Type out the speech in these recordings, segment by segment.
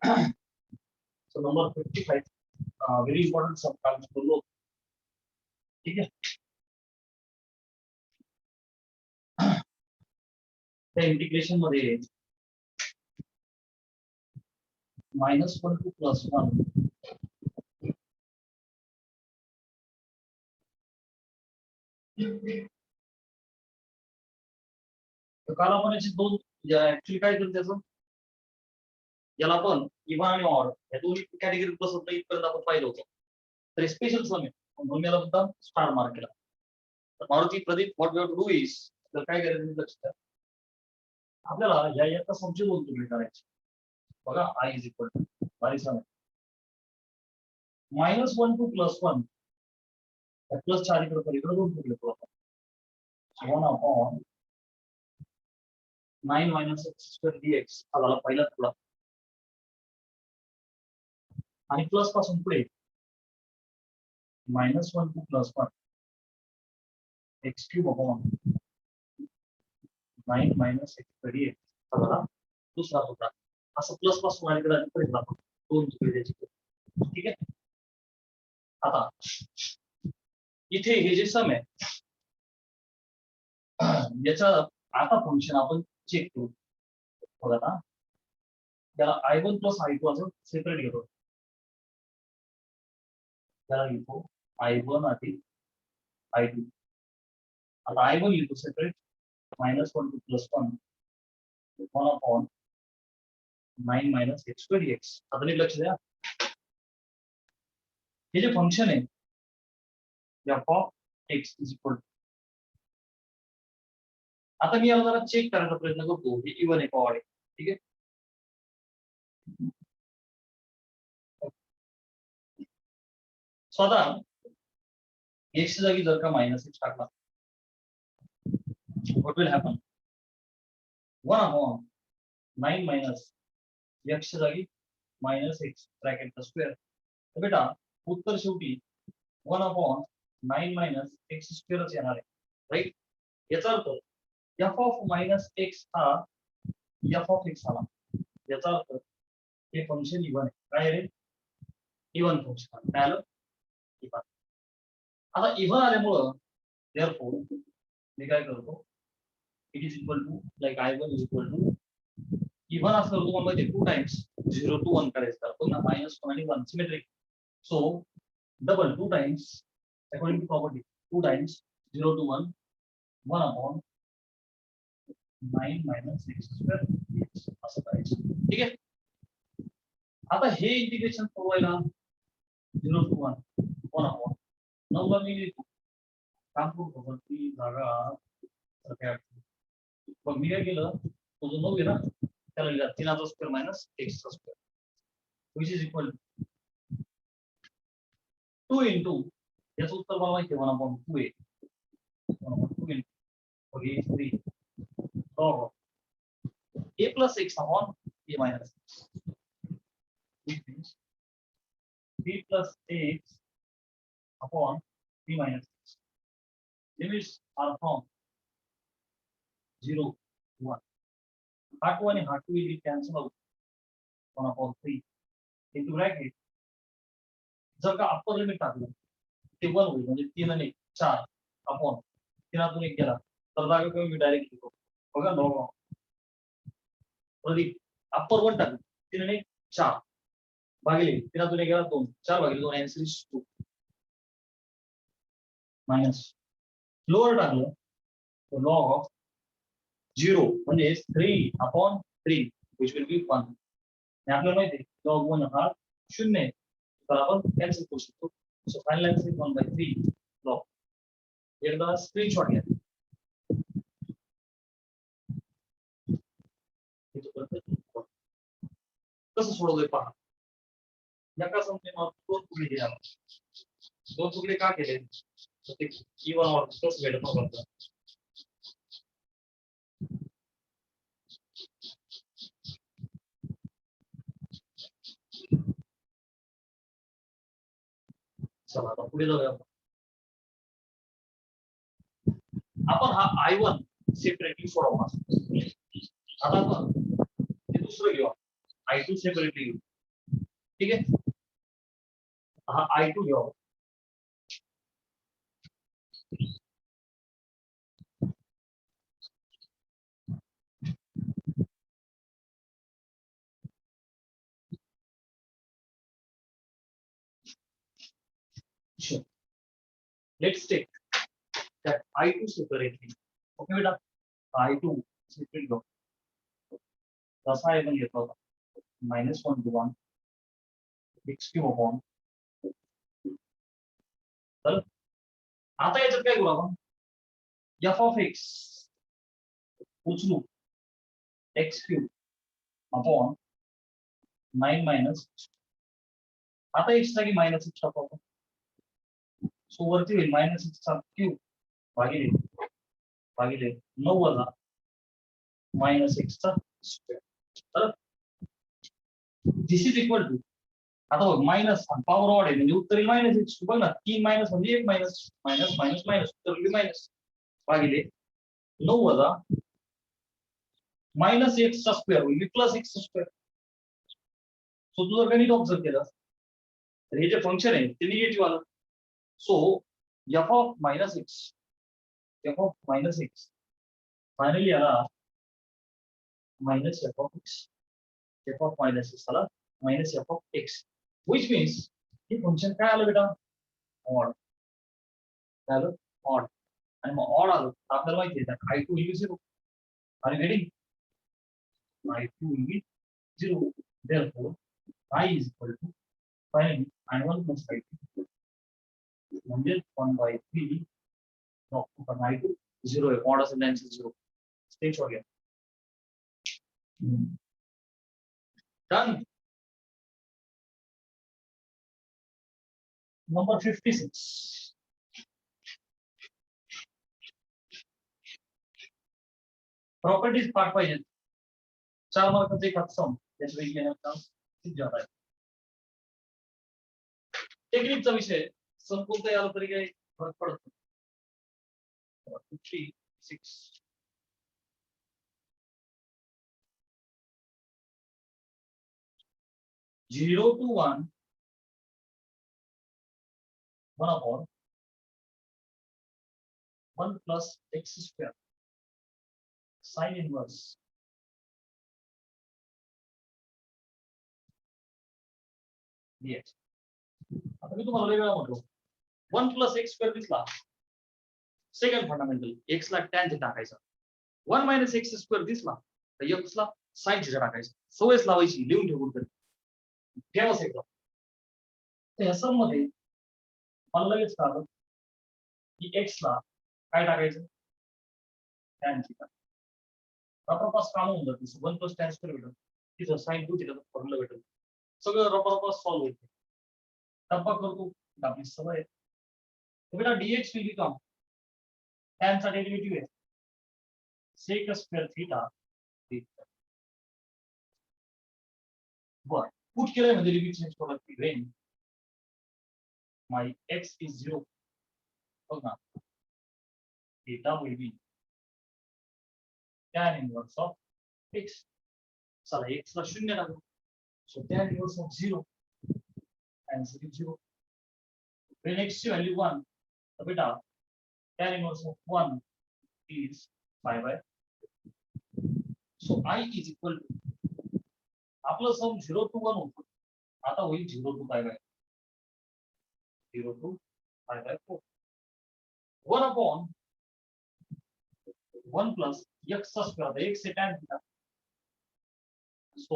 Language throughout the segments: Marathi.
सो नंबर 55 व्हेरी इंपॉर्टंट सब काम करू. ठीक आहे. त्या इंटिग्रेशन मध्ये -1 to +1 तर काल आपण याची दोन ऍक्च्युली काय केलं त्याचं याला आपण इव्हन आणि ऑड या दोन्ही कॅटेगरीत बसत नाही इथपर्यंत आपण पाहिलं होतं. तर स्पेशल सम आहे म्हणून याला सुद्धा स्टार मार्क केला. तर Maruti Pradeep what we have to do is तर काय करायचं लक्षात ठेवा. आपल्याला या याचा समची दोन तुकडे करायचे. बघा I इज इक्वल टू बारीक सम -1 to +1 प्लस 4 इकडे दोन तुकडे करू आपण. 1/9 - x² dx हा झाला पहिला तुकडा आणि प्लस पासून पुढे -1 to +1 x³ / 9 - x² dx हा झाला दुसरा तुकडा. असं प्लस पासून अलीकडे पर्यंत आपण दोन तुकडे द्यायचे. ठीक आहे. आता इथे हे जे सम आहे याचा आता फंक्शन आपण चेक करू. बघा ना त्याला I1 + I2 असं सेपरेट घेतो. त्याला लिहितो I1 अधिक I2. आता I1 लिहितो सेपरेट -1 to +1 1/9 - x² dx. आता नीट लक्ष द्या. हे जे फंक्शन आहे f of x is equal. आता मी याला जरा चेक करायचा प्रयत्न करतो हे इव्हन आहे का ऑड आहे. ठीक आहे. स्वतः x जागी जर का -x टाकला what will happen 1/9 - x जागी -x ब्रॅकेट स्क्वेअर. तर बेटा उत्तर शेवटी 1/9 - x² येणार आहे. राईट. याचा अर्थ f of -x हा f of x आला. याचा अर्थ हे फंक्शन इव्हन आहे. काय रे इव्हन फंक्शन काय आलं इव्हन. आता इव्हन आल्यामुळं देअरफॉर मी काय करतो it is equal to like I1 is equal to even असं तुम्हाला माहिती 2 टाइम्स 0 to 1 करायचं आपण -1 आणि 1 symmetric. So double 2 times according to property 2 times 0 to 1 1/9 - x² असं करायचं. ठीक आहे. आता हे इंटिग्रेशन सोडवायला 0 to 1 1/9 ला मी लिहितो काम करू ती जागा मग मी काय केलं तो जो 9 आहे ना त्याला लिहिला 3² - x² which is equal to 2 into याचं उत्तर मला माहिती आहे 1/2 आहे. 1/2 into okay 3 log a plus x upon a minus x. Which means b plus x upon b minus x. Limits are from 0 to 1. Part 1 and part 2 will be cancelled out 1/3 into bracket. जर का अप्पर लिमिट टाकलं ते 1 होईल म्हणजे 3 आणि 4 अपॉन 3 1 गेला तर जागा कमी मी डायरेक्ट लिहितो. बघा लॉग प्रदीप अप्पर 1 टाकलं 3 आणि 4 भागिले 3 1 गेला 2 4 भागिले 2 आन्सर इज 2 मायनस लोअर टाकलं तर लॉग ऑफ 0 म्हणजे 3/3 which will be 1. आणि आपल्याला माहिती आहे लॉग 1 हा 0 आहे तर आपण कॅन्सल करू शकतो. So final answer is 1/3 log. एकदा स्क्रीनशॉट घ्या. कसं सोडवलंय पहा. नका समजे मग 2 तुकडे घ्या. 2 तुकडे का केले ते इव्हन ऑड कसं भेटत नव्हतं. चला आता पुढे जाऊया आपण हा I1 सेपरेटली सोडवणार. आता आपण ते दुसरं घेऊ I2 सेपरेटली घेऊ. ठीक आहे. हा I2 घ्यावा. Sure. Let's take that I2 separately. Okay बेटा, I2 separate लो. कसा आहे पण घेतला होता -1 to 1 x cube upon. तर आता याच्यात काय करू आपण, f of x उचलू x cube upon 9 minus. आता x जागी -6 टाकू आपण. सो वरती होईल -6 चा क्यूब भागिले 9 वजा -x चा स्क्वेअर. तर दिस इज इक्वल टू, आता बघ मायनस पॉवर ऑड आहे म्हणजे उत्तर येईल -x. बघ ना 3 मायनस म्हणजे 1 मायनस मायनस मायनस मायनस उत्तर येईल मायनस भागिले 9 वजा -x चा स्क्वेअर होईल +x चा स्क्वेअर. सो तू जर गणित ऑब्झर्व केलं तर हे जे फंक्शन आहे ते निगेटिव्ह आलं. So f of -x finally आला -f of x. f of -x आला -f of x, which means हे फंक्शन काय आलं बेटा, ऑड. काय आलं, ऑड. आणि मग ऑड आलं तर आपल्याला माहिती आहे that I2 will be 0. Are you getting? I2 will be 0. Therefore I is equal to finally I1 plus I2 म्हणजे 1/3. No, पण I2 0 आहे, ऑड असेल त्यांचं 0. स्टेज हो गया. Done. Number 56. प्रॉपर्टीज पार्ट पाहिजे. 4 मार्काचा एक सम त्याच्यापैकी येण्याचा खूप जास्त आहे. टेक्निकचा विषय संपूर्ण याला तरी काही फरक पडत नाही. 56 0 to 1 1 upon 1 plus x square sin inverse dx. आता मी तुम्हाला वेगळा म्हटलो 1 plus x square दिसला, सेकंड फंडामेंटल x ला tan चे टाकायचा. 1 minus x square दिसला तर x ला sin चे टाकायचं. सवयच लावायची, लिहून ठेवून तरी ठेवाच एकदा. तर या सम मध्ये मला लगेच कळलं की x ला काय टाकायचं, tan थीटा. रपारपास काम होऊन जाते. 1 plus tan square भेटेल, तिथं sin 2 थीटा फॉर्म्युला भेटेल, सगळं रपारपास सॉल्व्ह होईल. टप्पा करतो आपली सवय. तो बेटा dx will become tan चा डेरिव्हेटिव्ह आहे sec स्क्वेअर थीटा. बर, पुट केलंय म्हणजे लिमिट चेंज करू लागते. वेन माय x is 0, बघ ना, theta will be tan inverse of x. चला x ला 0 लागू, so tan inverse of 0 answer is 0. when x ची व्हॅल्यू 1 तर बेटा tan inverse of 1 is 5/. so I is equal to, आपलं सम 0 to 1 होतं, आता होईल 0 to 5/. 0 to 5/4. 1 upon 1 plus x चा स्क्वेअर, x है tan theta, so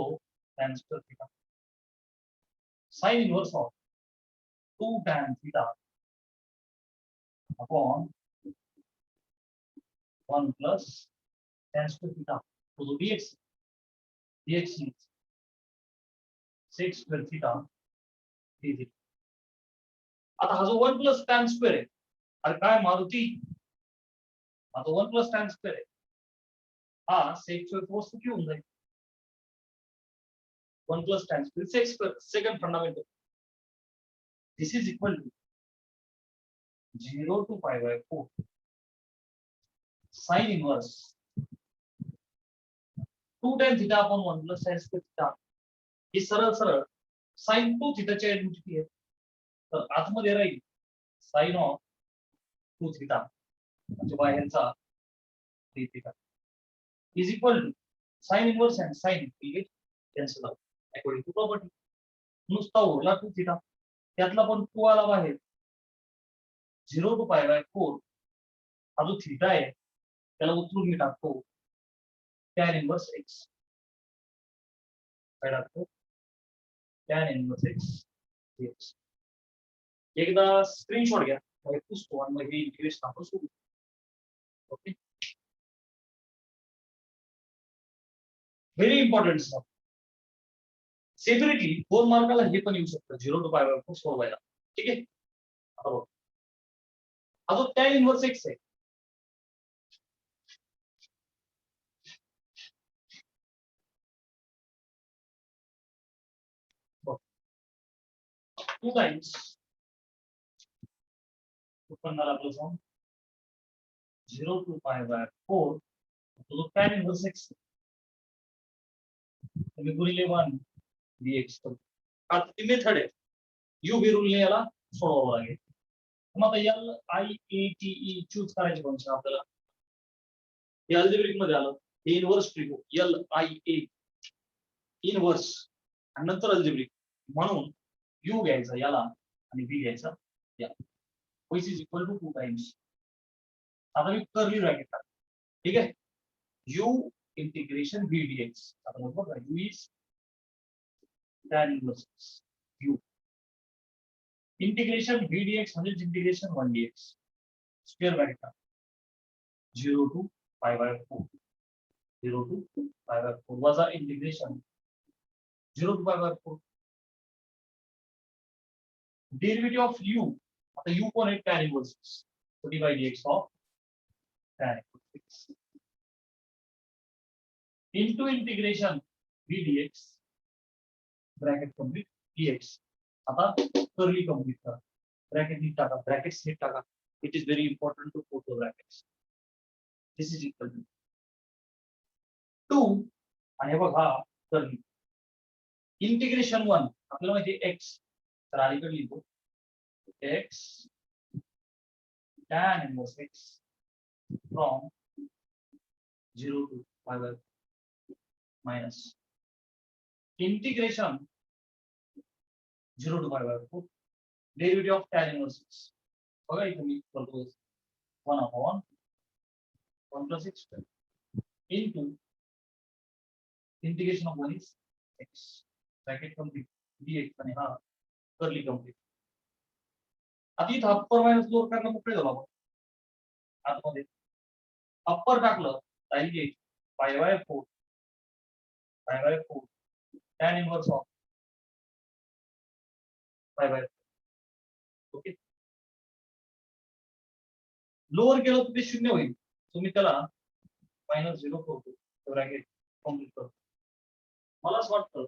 tan square theta sin inverse of 2 tan theta upon 1 plus tan square theta. So dx is sec square theta dz. आता हा जो 1 plus tan square आहे, अरे काय मारुती, हा तो 1 plus tan square आहे, हा sec square cos क्यों होऊन जाईल. 1 plus tan square sec square, second fundamental. This is equal to 0 to 5/4 sin inverse 2 tan theta upon 1 plus tan square theta. हे सरळ सरळ साइन टू थिटाची आयडेंटिटी आहे, तर आतमध्ये राहील साइन ऑफ टू थिटा म्हणजे बाहेरचा three theta is equal to sine inverse and sine will get cancel out according to property. नुसता उरला टू थिटा, त्यातला पण टू आला बाहेर. 0 to π/4 हा जो थिटा आहे त्याला उचलून मी टाकतो tan इनवर्स x. काय टाकतो tan इनवर्स x. एकदा स्क्रीनशॉट घ्या, मग पुसतो आणि मग हे इंटिग्रेशन आपण सोडू. Okay, very important stuff. Separately 2 मार्काला हे पण येऊ शकतं 0 to π/4 सोडवायला. ठीक आहे, आता बघ हा जो tan इनवर्स x आहे टू टाइम्स उत्पन्नाला आपलं फॉर्म 0 to π/4 तो tan इनवर्स x तुम्ही गुणिले 1 dx. आता ती मेथड आहे, यू बी रूलने याला सोडवावं लागेल. मग आता L I A T E choose करायचे फंक्शन आपल्याला. हे अल्जेब्रिक मध्ये आलं, हे inverse trigo L I A inverse आणि नंतर अल्जेब्रिक म्हणून यू घ्यायचा याला आणि बी घ्यायचा याला. Which is equal to 2 times. आता मी कर्ली ब्रॅकेट टाक. ठीक आहे, यू इंटिग्रेशन बी डीएक्स. आता मग बघा u is tan inverse u integration b dx म्हणजे इंटिग्रेशन 1 dx स्क्वेअर ब्रॅकेट टाक 0 to π/4 0 to π/4 वजा integration 0 to π/4 derivative of u. आता यू कोण आहे tan inverse so dy dx of tan inverse into integration b dx bracket complete dx. आता कर्ली कंप्लीट करा, ब्रॅकेट नीट टाका, ब्रॅकेट्स नीट टाका. It is very important to put the brackets. This is equal to 2 आणि बघ हा कर्ली इंटिग्रेशन 1 आपल्याला माहिती आहे x, तर अलीकडे लिहितो x tan inverse x from 0 to π/4 minus integration 0 to π/4 derivative of tan inverse x. बघा इथे मी करतो 1/1 plus x into integration of 1 is x bracket complete dx आणि हा कर्ली कंप्लीट. आता इथं अप्पर मायनस लोअर करणं मोकळे झालो आपण. आतमध्ये अप्पर टाकलं राहील π/4 tan inverse of π/4. Okay, lower केलं तर ते 0 होईल. तुम्ही त्याला -0 करतो ब्रॅकेट कंप्लीट करतो. मला असं वाटतं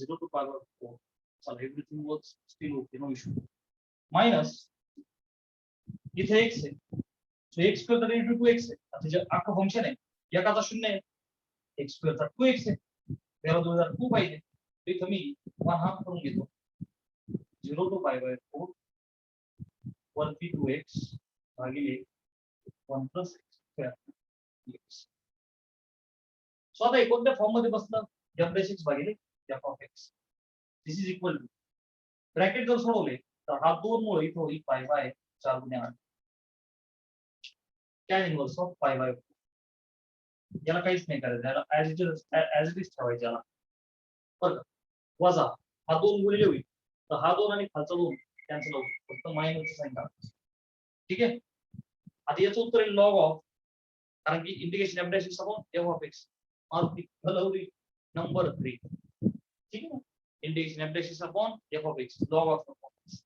0 to π/4 चला everything works still okay, no issue. Minus इथे x आहे, सो x स्क्वेअर तर इक्वल टू x आहे. आता जे अख्खं फंक्शन आहे एकाचा 0 आहे, x स्क्वेअर चा 2x आहे, त्याला 2002 पाहिजे. तर इथं मी 1 हाफ करून घेतो 0 to π/4 वरती 2x भागिले 1 plus x square dx. So आता कोणत्या फॉर्म मध्ये बसलं f(x) भागिले f(x). This is equal two bracket जर सोडवले तर हा 2 मुळे इथं होईल π/4 गुणिले 8 tan इनवर्स ऑफ π/4. याला काहीच नाही करायचं, याला ऍज इट इज ठेवायचं याला. बरं वजा हा 2 गुणिले होईल तर हा 2 आणि खालचा 2 कॅन्सल होईल, फक्त मायनसची साइन टाका. ठीक आहे, आता याचं उत्तर आहे लॉग ऑफ, कारण की integration f dash upon f of x मारुती हलवली नंबर 3. ठीक आहे, integration f dash upon f of x log of f of x.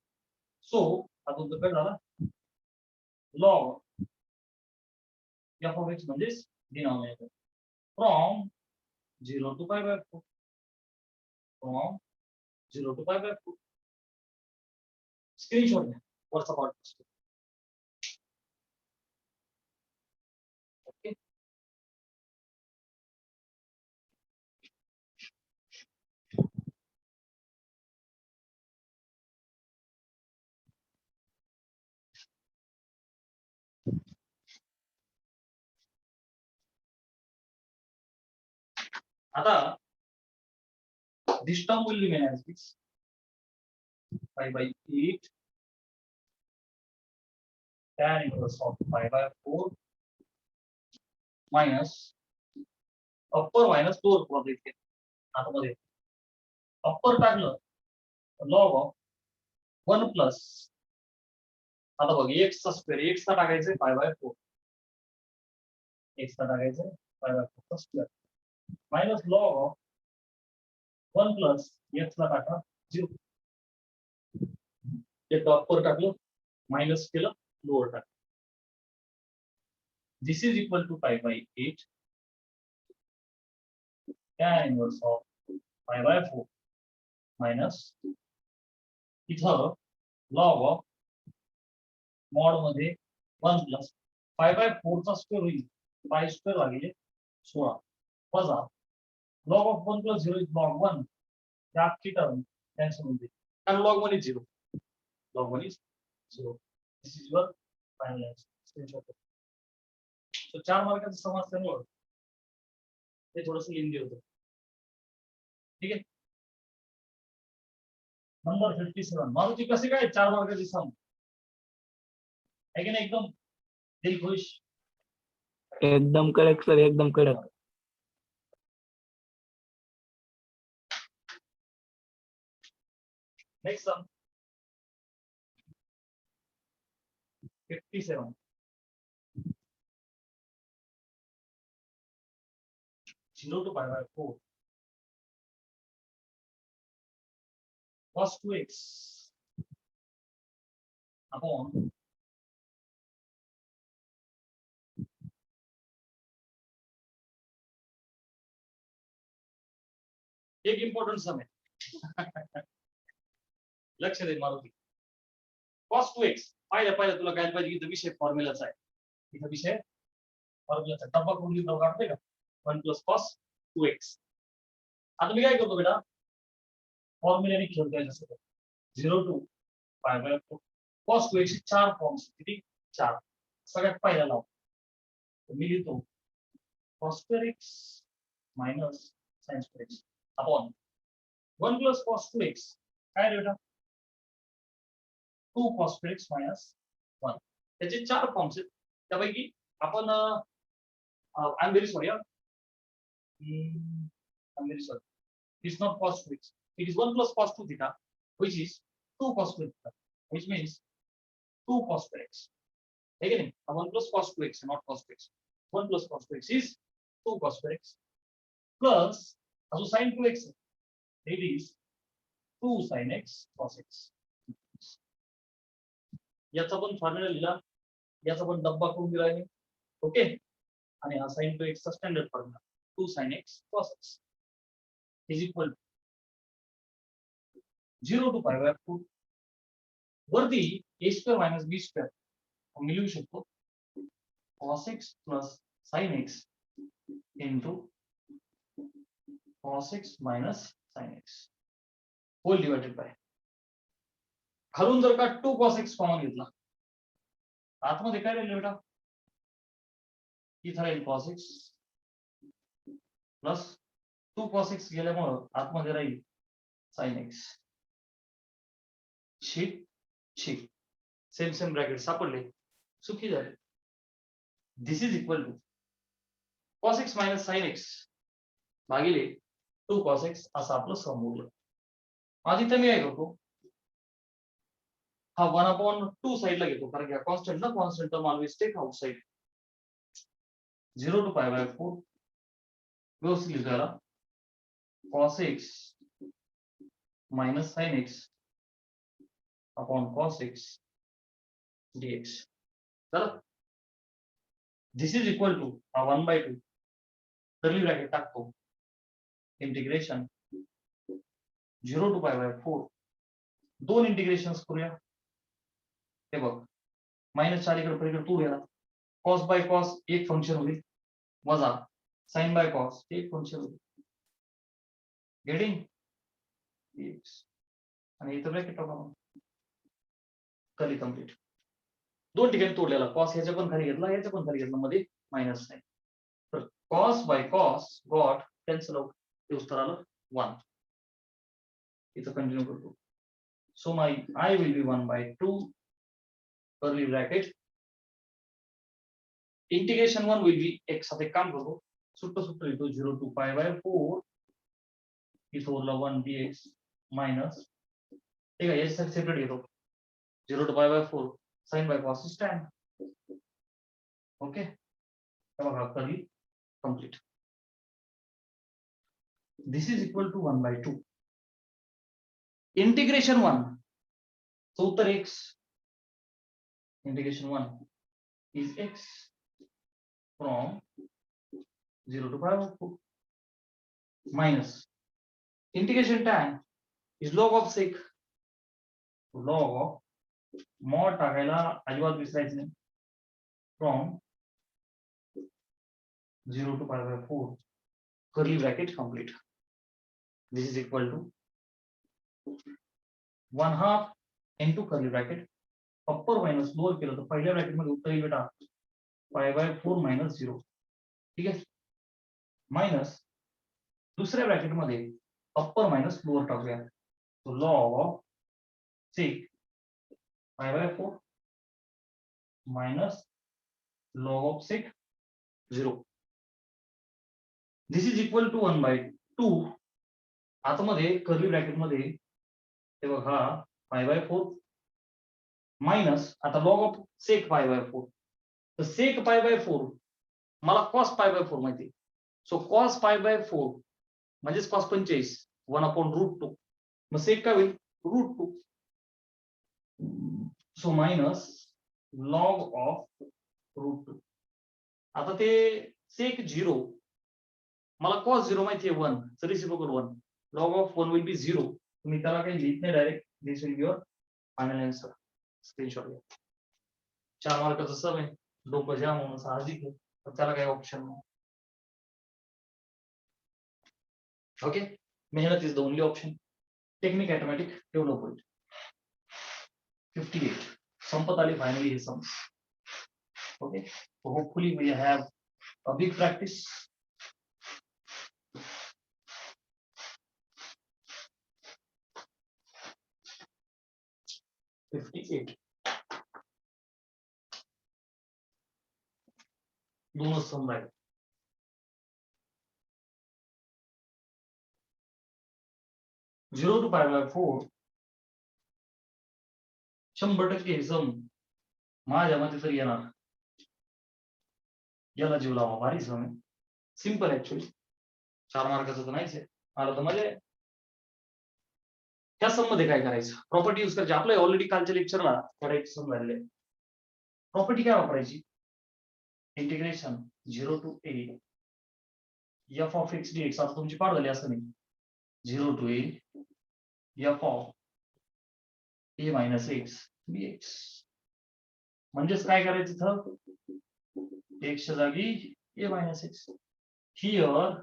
So आता उत्तर काय झाला लॉग f ऑफ x म्हणजे denominator from 0 to π/4 from 0 to π/4. Screenshot घ्या वरचा पार्ट. ओके, आता this term will remain as this 5/8 tan inverse of 5/4 minus upper minus lower पुढे इथे आतमध्ये अप्पर टाकलं लॉग ऑफ 1 प्लस आता बघ x चा स्क्वेअर x चा टाकायचं 5/4 x चा टाकायचं 5/4 चा square minus log of 1 plus x ला टाका 0 एक अप्पर टाकलं मायनस केलं लोअर टाकलं this is equal to 5/8 tan inverse of 5/4 minus इथं log of mod मध्ये 1 प्लस 5/4 चा स्क्वेअर होईल 5 स्क्वेअर भागिले 16 वजा log of 1 plus 0 is log 1 या अख्खी टर्म कॅन्सल होईल कारण log 1 is 0 log 1 is 0 this is your final answer screenshot so 4 मार्काचं सम असल्यामुळे ते थोडंसं लेंदी होतं ठीक आहे नंबर 57 मारुती कसे काय 4 मार्काची सम है की नाही एकदम दिल खुश एकदम करेक्ट सर एकदम correct next sum 57 0 to 5/4 cos 2x upon एक इम्पॉर्टंट सम आहे लक्ष दे मारुती cos 2x पाहिलं तुला काय पाहिजे इथं विषय फॉर्म्युलाचा आहे इथं विषय फॉर्म्युलाचा डब्बा करून लिहितो काढते का 1 plus cos 2x आता मी काय करतो बेटा फॉर्म्युलाने खेळतोय जसं 0 to 5/4 cos 2x चे 4 फॉर्म्स किती 4 सगळ्यात पहिला लाव मी लिहितो cos 2x minus sin 2x upon 1 plus cos 2x काय बेटा 2 cos 2x minus 1 त्याचे 4 फॉर्म्स आहेत त्यापैकी आपण I am very sorry I'm very sorry. It's not cos 2x. It is 1 plus cos 2 theta, which is 2 cos 2 theta, which means 2 cos 2x. Again, 1 plus cos 2x, not cos 2x. 1 plus cos 2x is 2 cos 2x plus also sin 2x. It is 2 sin x cos x. याचा पण फॉर्म्युला लिहिला याचा पण डब्बा करून दिला आहे ओके आणि हा sin 2x चा standard formula 2 sin x cos x is equal to 0 to 5/4 वरती a square minus b square आपण लिहू शकतो cos x plus sin x into cos x minus sin x whole divided by खालून जर का 2 cos x कॉमन घेतला आतमध्ये काय राहील बेटा इथं राहील cos x plus 2 cos x गेल्यामुळे आतमध्ये राहील sin x शी सेम ब्रॅकेट सापडले सुखी झाले this is equal to cos x minus sin x भागिले 2 cos x असं आपलं सम उरलं आधी तर मी काय करतो हा 1/2 साइडला घेतो कारण की कॉन्स्टंट ना constant term always take outside 0 to 5/4 व्यवस्थित लिहितो cos x minus sin x upon cos x dx चला this is equal to 1/2 curly bracket टाकतो इंटिग्रेशन 0 to 5/4 दोन इंटिग्रेशन्स करूया हे बघ मायनस 4 इकडे पलीकडे 2 गेला cos by cos एक फंक्शन होईल वजा sin by cos एक फंक्शन होईल गेटिंग x आणि इथं ब्रॅकेट टाकू कर्ली कंप्लीट दोन ठिकाणी तोडलेला cos ह्याच्या पण खाली घेतला ह्याच्या पण खाली घेतला मध्ये मायनस नाही तर cos by cos got cancel out ते उत्तर आलं 1. इथं कंटिन्यू करतो. So my I will be 1/2 curly bracket. Integration 1 will be x. आता एक काम करतो, सुट्ट लिहितो 0 to pi by 4 इथं उरला 1 dx मायनस, ठीक आहे, याच्यासाठी सेपरेट घेतो 0 to pi by 4 sin by cos is tan. Okay, बघा curly complete. This is equal to 1/2 integration 1. तो उत्तर x. Integration 1 is x from 0 to pi by 4 minus integration tan is log of sec. log of mod टाकायला अजिबात विसरायचं नाही. from 0 to pi by 4 curly bracket complete. This is equal to 1/2 into curly bracket upper minus lower केलं तर पहिल्या ब्रॅकेट मध्ये उत्तर येईल बेटा pi by 4 minus 0. ठीक आहे, मायनस दुसऱ्या ब्रॅकेट मध्ये अप्पर मायनस लोअर टाकूया. तो log of sec pi by 4 minus log of sec 0. This is equal to 1/2. आतमध्ये कर्ली ब्रॅकेट मध्ये हे बघा pi by 4 मायनस आता log of sec pi by 4. तर sec pi by 4 मला cos pi by 4 माहिती. सो cos pi by 4 म्हणजेच cos 45 1/√2. मग sec काय होईल √2. So minus log of √2. आता ते sec 0 मला cos 0 माहिती आहे 1, तर reciprocal 1. log of 1 will be 0. तुम्ही त्याला काही लिहित नाही direct. This will be your final answer. Screenshot घ्या. 4 मार्काचं सब आहे, डोकं जाम होणं साहजिक आहे, पण त्याला काही ऑप्शन नाही. ओके, मेहनत is the only option. Technique automatic develop होईल. 58 संपत आली फायनली हे sum. Okay, hopefully we have a big practice. दोनच सम राहील. झिरो टू पाय बाय 4 100% हे सम माझ्या मते तरी येणार. याला जीव लावा, भारी सम आहे. Simple actually. 4 मार्काचं तर नाहीच आहे. आलं तर म्हणजे त्या सम मध्ये काय करायचं, प्रॉपर्टी यूज करायची. आपलं ऑलरेडी कालच्या लेक्चरला करायचं सम झालेले. प्रॉपर्टी काय वापरायची, integration 0 to a f of x dx. आता तुमची पाठ झाली असं नाही. 0 to a f of a minus x dx. म्हणजेच काय करायचं इथं, x च्या जागी a minus x. Here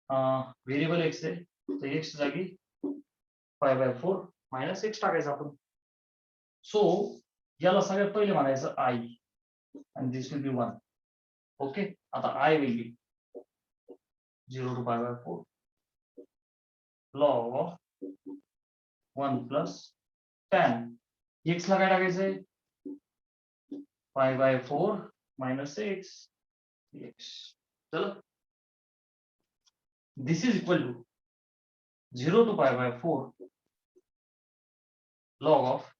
variable x आहे, तर x च्या जागी pi by 4 minus x टाकायचं आपण. सो याला सगळ्यात पहिले म्हणायचं I and this will be 1. Okay, आता I will be 0 to pi by 4 log of 1 plus tan. x ला काय टाकायचंय, pi by 4 minus x dx. चलो, this is equal to 0 to pi by 4 log of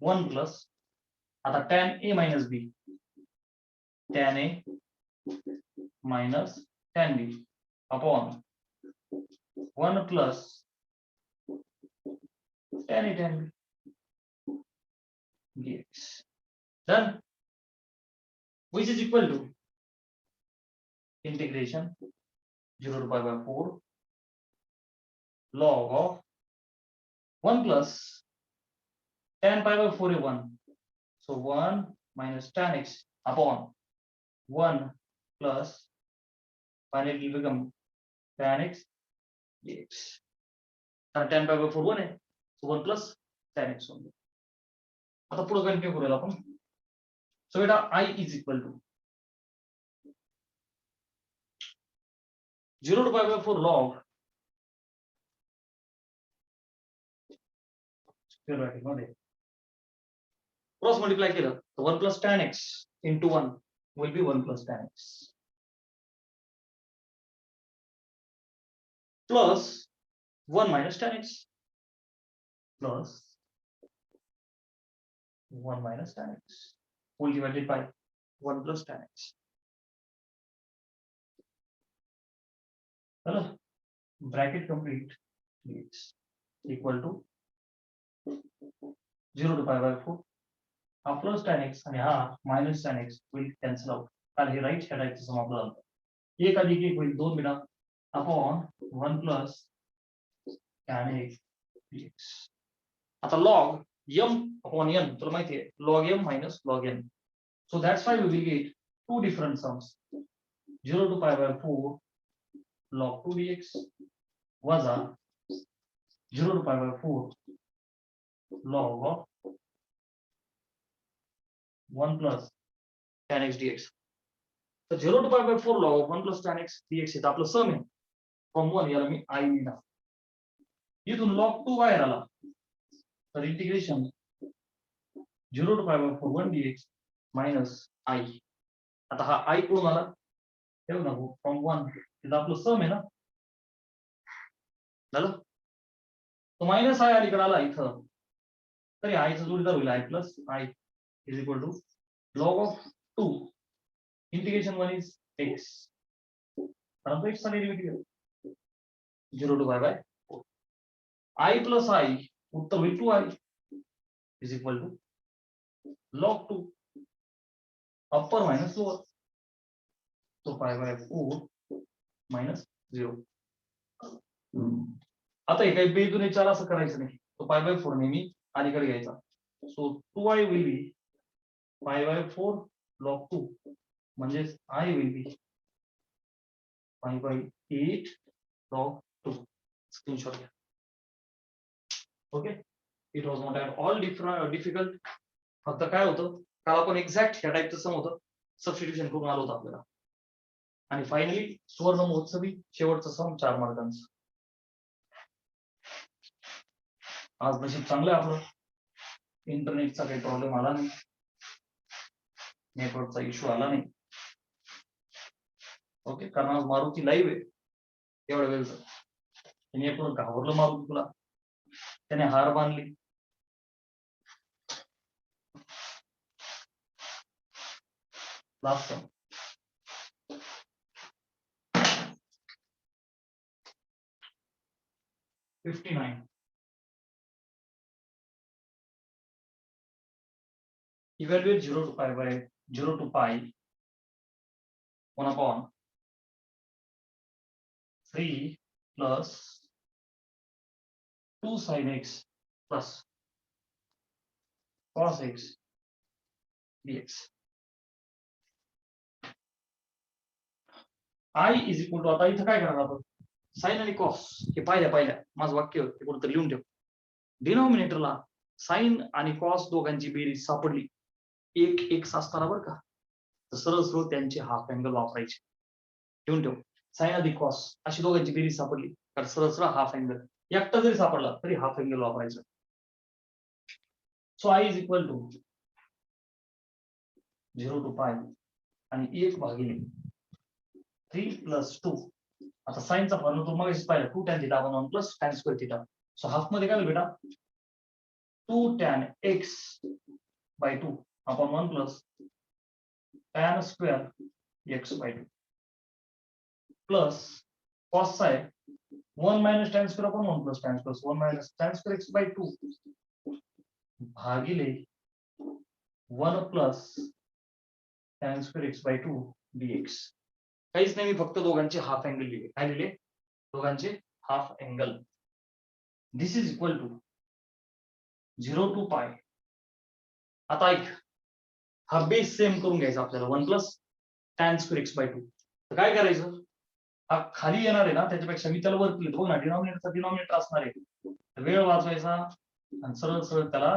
1 plus आता tan a minus b, tan a minus tan b upon 1 plus tan a tan b dx. Done. Which is equal to integration 0 to pi by 4 log of 1 plus tan pi by 4 is 1. So 1 minus tan x upon 1 plus finally it will become tan x dx. And tan pi by 4 1 है, so 1 plus tan x only. आता पुढे कंटिन्यू करूया आपण. सो बेटा I is equal to 0 to pi by 4 log square bracket मध्ये क्रॉस मल्टिप्लाय केलं तर 1 plus tan x into 1 will be 1 plus tan x plus 1 minus tan x plus 1 minus tan x whole divided by 1 plus tan x. चलो bracket complete x equal to 0 to pi by 4 हा प्लस tan x आणि हा minus tan x will cancel out कारण हे राईट हँड राईटचं सम आपलं झालं 1 अधिक 1 होईल 2 बेटा upon 1 plus tan x dx. आता log m upon n तुला माहिती आहे log m minus log n. So that's why we will get two different sums 0 to pi by 4 log 2 dx वजा 0 to pi by 4 log of 1 plus tan x dx. तर 0 to pi by 4 log of 1 plus tan x dx हे आपलं सम आहे फ्रॉम 1 याला मी I लिहिला इथून log 2 बाहेर आला तर integration 0 to pi by 4 1 dx minus I. आता हा I कुठून आला ठेव ना फ्रॉम 1 हे आपलं सम आहे ना झालं तो मायनस I अलीकडे आला इथं तरी I चा जोडीदार होईल I plus I is equal to log of 2 integration 1 is x परंतु x चा derivative 0 to pi by 4 I plus I उत्तर होईल 2I is equal to log 2 upper minus lower so pi by 4 minus 0. आता हे काही बेजून विचार असं करायचं नाही तो pi by 4 नेहमी अलीकडे घ्यायचा so 2I will be pi by 4 log 2 म्हणजेच I will be pi by 8 log 2 screenshot घ्या. Okay it was not at all difficult फक्त काय होतं काल आपण एक्झॅक्ट ह्या टाईपचं सम होतं सबस्टिट्यूशन करून आलो होतं आपल्याला आणि फायनली सुवर्ण महोत्सवी शेवटचं सम 4 मार्कांचं. आज नशीब चांगलं आहे आपलं इंटरनेटचा काही प्रॉब्लेम आला नाही नेटवर्कचा इश्यू आला नाही. ओके कारण आज मारुती लाईव्ह आहे एवढ्या वेळचं त्याने पूर्ण घाबरलं मारुती तुला त्याने हार बांधली last 59 evaluate 0 to pi by 0 to pi 1 upon 3 plus 2 sin x plus cos x dx. I is equal to आता इथं काय करणार आपण साइन आणि कॉस हे पाहिल्या माझं वाक्य ते कुठेतरी लिहून ठेव. डिनॉमिनेटरला साइन आणि कॉस दोघांची बेरीज सापडली एक एक्स असताना बरं का तर सरळ सरळ त्यांचे हाफ अँगल वापरायचे लिहून ठेव. साइन अधिक कॉस अशी दोघांची बेरीज सापडली तर सरळ सरळ हाफ अँगल एकटा जरी सापडला तरी हाफ अँगल वापरायचं. So I is equal to 0 to pi आणि 1 भागिले 3 plus 2 आता साइनचा फॉर्म्युला तो मगाशीच पाहिला 2 tan theta upon 1 plus tan square theta. So half मध्ये काय होईल बेटा 2 tan x by 2 upon 1 plus tan square x by 2 plus cos चा आहे 1 minus tan square upon 1 plus tan square 1 minus tan square x by 2 भागिले 1 plus tan square x by 2 dx. काहीच नाही मी फक्त दोघांचे हाफ अँगल लिहिले काय लिहिले दोघांचे half angle. This is equal to 0 to pi. आता ऐक हा बेस सेम करून घ्यायचा आपल्याला 1 plus tan square x by 2. तर काय करायचं हा खाली येणार आहे ना त्याच्यापेक्षा मी त्याला वरती लिहितो बघ ना डिनॉमिनेटरचा डिनॉमिनेटर असणार आहे वेळ वाचवायचा आणि सरळ सरळ त्याला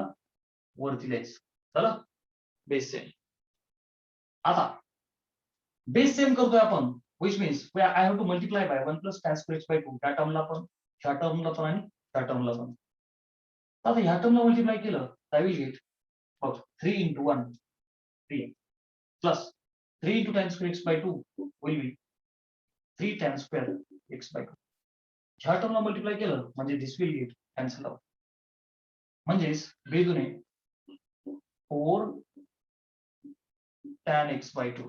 वरती लिहायचं. चला बेस सेम. आता बेस सेम करतोय आपण which means where I have to multiply by 1 plus tan square x by 2 ह्या टर्मला पण ह्या टर्मला पण आणि ह्या टर्मला पण. आता ह्या टर्मला मल्टिप्लाय केलं I will get 3 into 1 3 plus 3 into tan square x by 2 will be 3 tan square x by 2. ह्या टर्मला मल्टिप्लाय केलं म्हणजे दिस विल गेट कॅन्सल आउट. म्हणजेच बेदुने 4 tan x by 2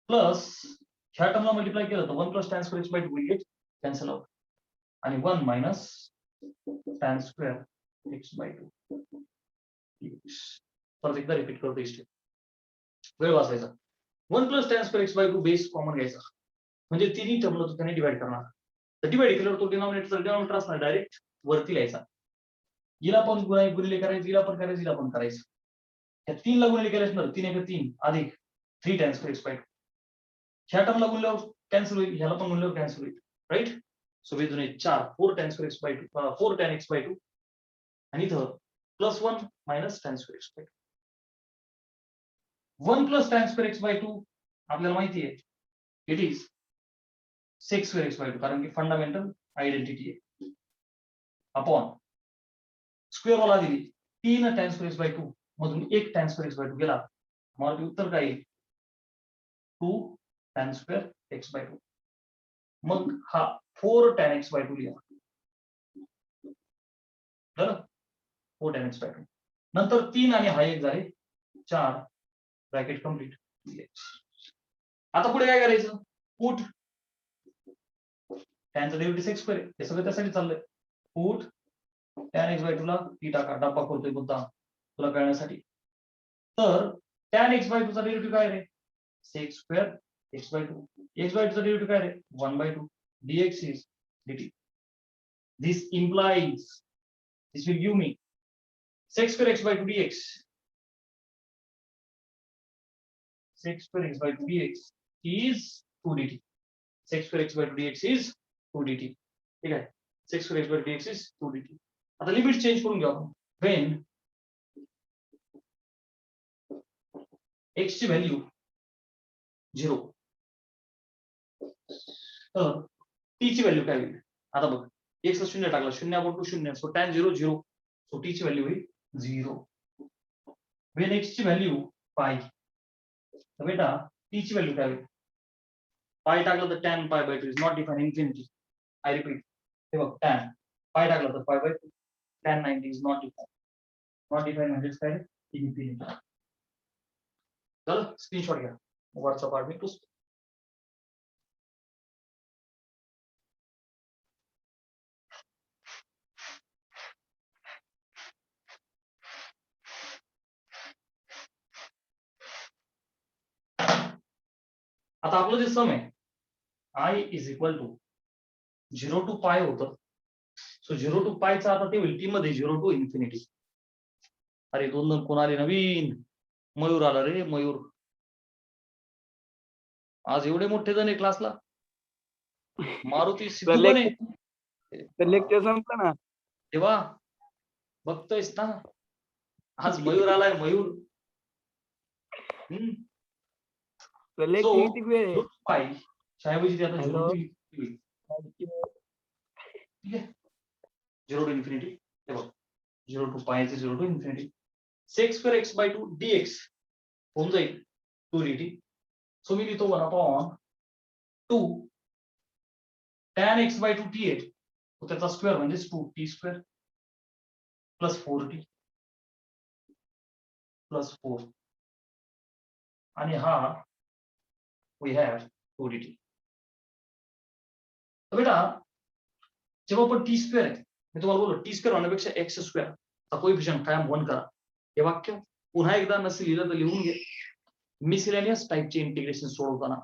प्लस ह्या टर्मला मल्टिप्लाय केलं तर 1 plus tan square x by 2 will get cancel out आणि 1 minus tan square x by 2 परत एकदा रिपीट करतो ही स्टेप. वेळ वाचायचा. 1 plus tan square x by 2 base common घ्यायचा म्हणजे तिन्ही टर्मला तू त्याने डिवाइड करणार. तर डिवाइड केल्यावर तो डिनॉमिनेटर असणार डायरेक्ट वरती लिहायचा. हिला पण गुणिले करायचं, हिला पण करायचं, हिला पण करायचं. या 3 ला गुणिले केल्यास 3 × 3 अधिक 3 tan square x by 2. ह्या टर्मला गुणल्यावर कॅन्सल होईल, ह्याला पण गुणल्यावर कॅन्सल होईल, राईट. सो बेदुने 4 tan square x by 2 4 tan x by 2 आणि इथं +1 minus tan square x by 2. 1 plus tan square x by 2 आपल्याला माहिती आहे it is sec square x by 2 कारण की फंडामेंटल आयडेंटिटी आहे अपॉन स्क्वेअर वाला दिली 3 tan square x by 2 मधून 1 tan square x by 2 गेला. मला उत्तर काय येईल 2 tan square x by 2. मग हा 4 tan x by 2 लिहा. बरं 4 tan x by 2 नंतर 3 आणि हा 1 झाले 4 ब्रॅकेट कंप्लीट. आता पुढे काय करायचं पुट टॅनचं डेरिव्हेटिव्ह sec square हे सगळं त्यासाठी चाललंय. पुट tan x by 2 ला टी टाका. डब्बा करतोय मुद्दा तुला कळण्यासाठी. तर tan x by 2 चा डेरिव्हेटिव्ह काय रे sec square x by 2. x by 2 चा डेरिव्हेटिव्ह काय रे 1 by 2 dx is dt. This implies this will give me sec square x by 2 dx. Sec square x by 2 dx is 2 dt. Sec square x by 2 dx is 2 dt. ठीक आहे. Sec square x by 2 dx is 2 dt. आता लिमिट चेंज करून घेऊ आपण. When x ची व्हॅल्यू 0 तर t ची व्हॅल्यू काय होईल. आता बघ x ला 0 टाकला 0 upon 2 0 so tan 0 0 so t ची व्हॅल्यू होईल 0. when x ची व्हॅल्यू पाय तर बेटा t ची व्हॅल्यू काय होईल. पाय टाकलं तर tan pi by 2 is not defined infinity. I repeat हे बघ tan पाय टाकलं तर pi by 2 tan 90 is not defined. Not defined म्हणजेच काय इन्फिनिटी. चल स्क्रीनशॉट घ्या वरचा पार्ट मी पुसतो. आता आपलं जे सम आहे I is equal to 0 to pi होतं. सो 0 to pi चा आता ते होईल टी मध्ये 0 to इन्फिनिटी. अरे 2 कोण आले नवीन मयूर आला रे मयूर. आज एवढे मोठे जण आहे क्लासला. मारुती सिद्धू पण आहे. लेक्चर संपलं ना तेव्हा बघतोयस ना आज मयूर आलाय मयूर. किती वेळ आहे? पाय शाळेऐवजी आता 0 Hello. to infinity. ठीक आहे 0 to infinity हे बघ 0 to pi चे 0 to infinity. sec square x by 2 dx होऊन जाईल 2 dt. सो मी लिहितो 1 upon 2 tan x by 2 t आहे तो त्याचा स्क्वेअर म्हणजे 2t square plus 4t plus 4 आणि हा we have 2 dt. तर बेटा जेव्हा आपण टी स्क्वेअर आहे मी तुम्हाला बोललो टी स्क्वेअर होण्यापेक्षा एक्स स्क्वेअर चा कोएफिशिएंट कायम 1 करा. हे वाक्य पुन्हा एकदा नसेल लिहिलं तर लिहून घे. मिसलेनियस टाइपचे इंटिग्रेशन सोडवताना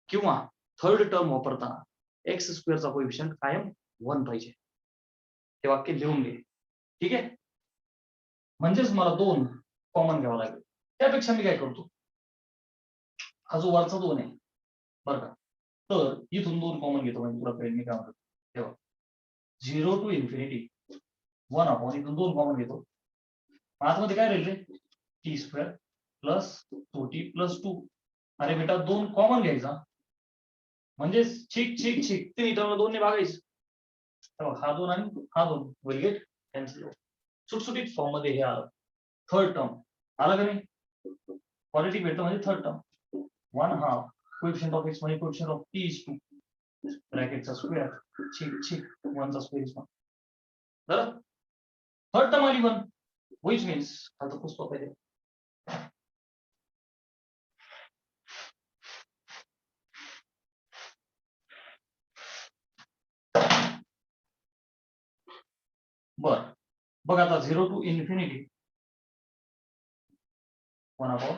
किंवा थर्ड टर्म वापरताना एक्स स्क्वेअरचा कोएफिशिएंट कायम 1 पाहिजे. हे वाक्य लिहून घे. ठीक आहे म्हणजेच मला 2 कॉमन घ्यावा लागेल. त्यापेक्षा मी काय करतो हा जो वरचा 2 आहे बरं का तर इथून 2 कॉमन घेतो म्हणजे तुला कळेल मी काय म्हणतो. तेव्हा 0 to infinity 1 upon इथून 2 कॉमन घेतो. आतमध्ये काय राहील रे t square plus 2t plus 2. अरे बेटा 2 कॉमन घ्यायचा म्हणजे छिक छिक छिक तिन्ही टर्म दोनने भागायचं. हा 2 आणि हा 2 विल गेट कॅन्सल. सुटसुटीत फॉर्म मध्ये हे आलं. थर्ड टर्म आलं का नाही? क्वालिटी भेटतं म्हणजे third term. 1/2 coefficient of x म्हणजे कोएफिशिएंट ऑफ t is 2 ब्रॅकेटचा स्क्वेअर छिक छिक 1 चा स्क्वेअर is 1. बरं थर्ड टर्म आली 1 which means आता पुस्तक आहे बर. बघ आता 0 to infinity 1/,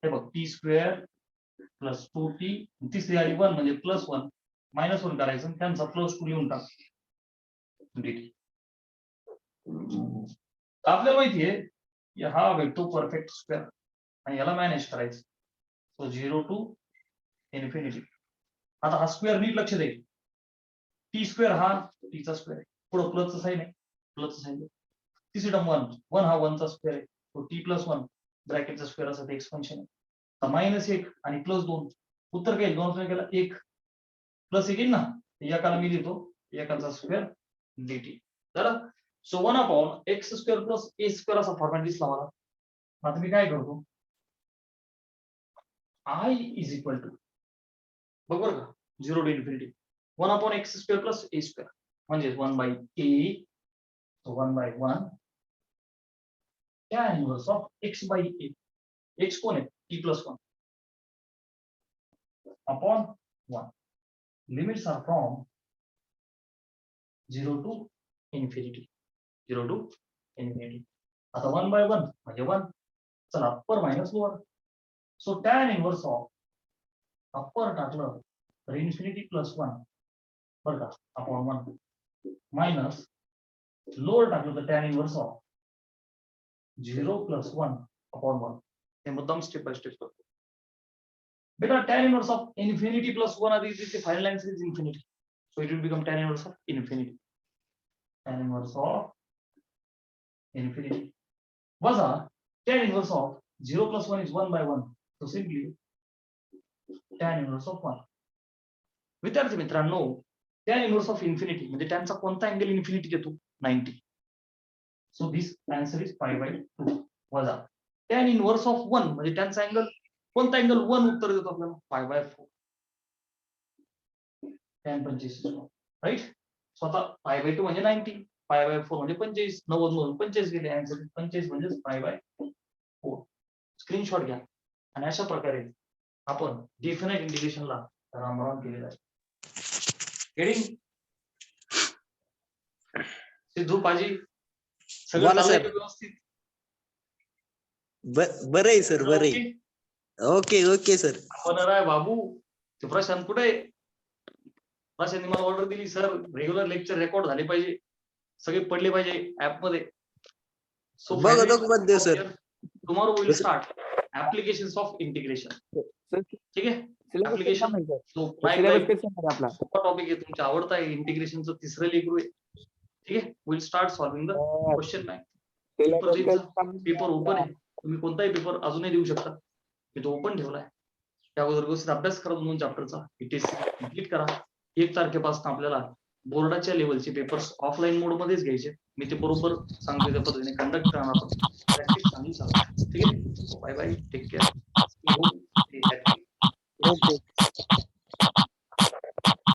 हे बघ t स्क्वेअर प्लस 2t तिसरी आली 1 म्हणजे प्लस 1 मायनस 1 करायचं त्यांचा प्लस 2 लिहून टाक dt. आपल्याला माहितीये हा भेटतो परफेक्ट स्क्वेअर आणि याला मॅनेज करायचं. So 0 to infinity. आता हा स्क्वेअर नीट लक्ष दे. टी स्क्वेअर हा टी चा स्क्वेअर आहे. पुढे प्लसचं साइन आहे प्लसचं साइन. तिसरी टर्म 1 हा 1 चा स्क्वेअर आहे. तो t प्लस 1 ब्रॅकेटचा स्क्वेअर असं ते एक्सपेन्शन आहे. -1 आणि प्लस 2 उत्तर काय 2 केला 1 प्लस 1 येईल ना. एकाला मी लिहितो एकाचा स्क्वेअर dt. तर so 1/x square plus a square असा फॉर्मॅट दिसला मला. आता मी काय करतो I इज इक्वल टू बरोबर का 0 to infinity 1/x square plus a square म्हणजे 1/a. so 1/1 tan inverse of x/a. x कोण आहे t plus 1 upon 1. limits are from 0 to infinity. 0 to infinity. आता 1/1 म्हणजे 1. चला upper minus lower. So tan inverse of upper टाकलं तर इन्फिनिटी प्लस 1 बरं का अपॉन 1 मायनस लोअर टाकलं तर tan inverse of 0 plus 1 upon 1. हे मुद्दाम स्टेप बाय स्टेप करतो. बेटा tan inverse of infinity plus 1 आधी इथे final answer is infinity. So it will become tan inverse of infinity. tan inverse of infinity वजा tan inverse of 0 plus 1 is 1/1. So simply tan inverse of 1. विद्यार्थी मित्रांनो tan inverse of infinity म्हणजे tan चा कोणता अँगल इन्फिनिटी देतो 90. सो दिस आन्सर इज π/2 वजा tan inverse of 1 म्हणजे tan चा अँगल कोणता अँगल 1 उत्तर देतो आपल्याला π/4. tan 25 right. सो आता π/2 म्हणजे 90 π/4 म्हणजे 25 90 मधून 25 गेले आन्सर 25 म्हणजे π/4. स्क्रीनशॉट घ्या आणि अशा प्रकारे आपण डिफिनाइट इंटिग्रेशनला रामराम केलेला आहे. हेडिंग सिद्धू पाजी सगळं चाललंय व्यवस्थित? बरं आहे सर बरं आहे. Okay okay sir. आपण राय बाबू ते प्रशांत कुठे आहे? प्रशांतने मला ऑर्डर दिली सर रेग्युलर लेक्चर रेकॉर्ड झाले पाहिजे सगळे पडले पाहिजे ऍप मध्ये. सो बघा sir tomorrow will start applications of integration. ठीक आहे ऍप्लिकेशन टॉपिक आहे तुमचा आवडता आहे इंटिग्रेशनचं तिसरं लेक्चर आहे. ठीक आहे will start solving the question bank. Paper open आहे तुम्ही कोणताही पेपर अजूनही देऊ शकता. मी तो ओपन ठेवलाय. त्या अगोदर व्यवस्थित अभ्यास करा 2 चॅप्टरचा टेस्ट कंप्लीट करा. 1 तारखेपासून आपल्याला बोर्डाच्या लेवलचे पेपर्स ऑफलाईन मोड मध्येच घ्यायचे. मी ते बरोबर सांगतो त्या पद्धतीने कंडक्ट करणार आपण. प्रॅक्टिस चांगली चालू. ठीक आहे bye bye take care. Okay